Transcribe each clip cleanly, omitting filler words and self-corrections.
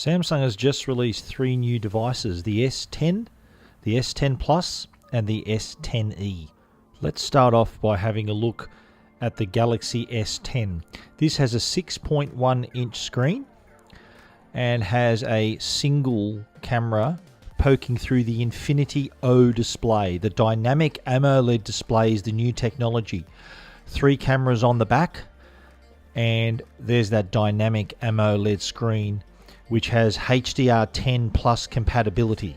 Samsung has just released 3 new devices, the S10, the S10 Plus and the S10e. Let's start off by having a look at the Galaxy S10. This has a 6.1 inch screen and has a single camera poking through the Infinity O display. The dynamic AMOLED display is the new technology. 3 cameras on the back, and there's that dynamic AMOLED screen which has HDR10 plus compatibility.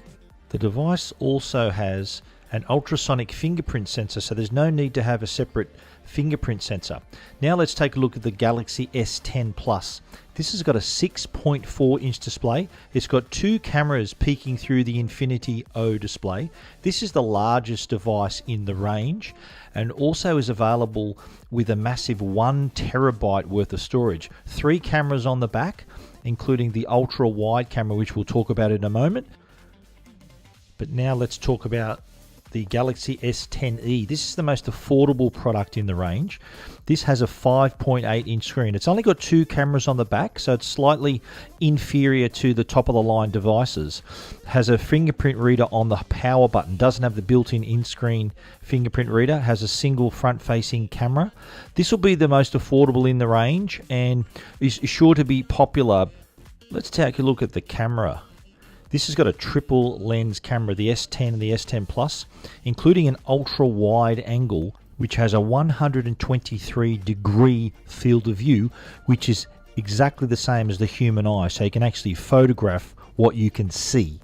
The device also has an ultrasonic fingerprint sensor, so there's no need to have a separate fingerprint sensor. Now let's take a look at the Galaxy S10 Plus. This has got a 6.4 inch display. It's got 2 cameras peeking through the Infinity O display. This is the largest device in the range and also is available with a massive 1 terabyte worth of storage. 3 cameras on the back, including the ultra wide camera, which we'll talk about in a moment. But now let's talk about the Galaxy S10e. This is the most affordable product in the range. This has a 5.8 inch screen. It's only got 2 cameras on the back, so it's slightly inferior to the top of the line devices. Has a fingerprint reader on the power button. Doesn't have the built-in in-screen fingerprint reader. Has a single front-facing camera. This will be the most affordable in the range and is sure to be popular. Let's take a look at the camera. This has got a triple lens camera, the S10 and the S10 Plus, including an ultra wide angle, which has a 123 degree field of view, which is exactly the same as the human eye, so you can actually photograph what you can see.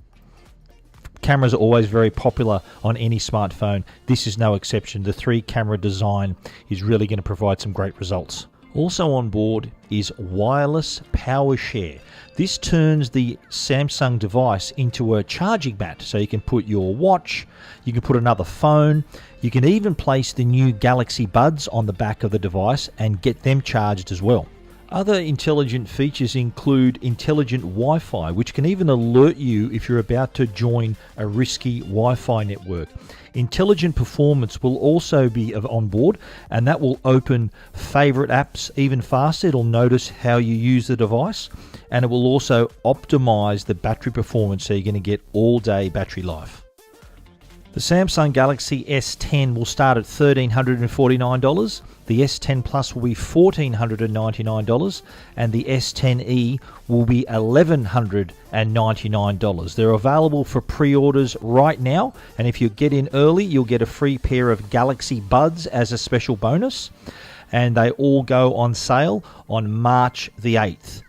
Cameras are always very popular on any smartphone. This is no exception. The 3 camera design is really going to provide some great results. Also on board is wireless PowerShare. This turns the Samsung device into a charging mat, so you can put your watch, you can put another phone, you can even place the new Galaxy Buds on the back of the device and get them charged as well. Other intelligent features include intelligent Wi-Fi, which can even alert you if you're about to join a risky Wi-Fi network. Intelligent performance will also be on board, and that will open favorite apps even faster. It'll notice how you use the device, and it will also optimize the battery performance, so you're going to get all-day battery life. The Samsung Galaxy S10 will start at $1,349, the S10 Plus will be $1,499, and the S10e will be $1,199. They're available for pre-orders right now, and if you get in early, you'll get a free pair of Galaxy Buds as a special bonus, and they all go on sale on March the 8th.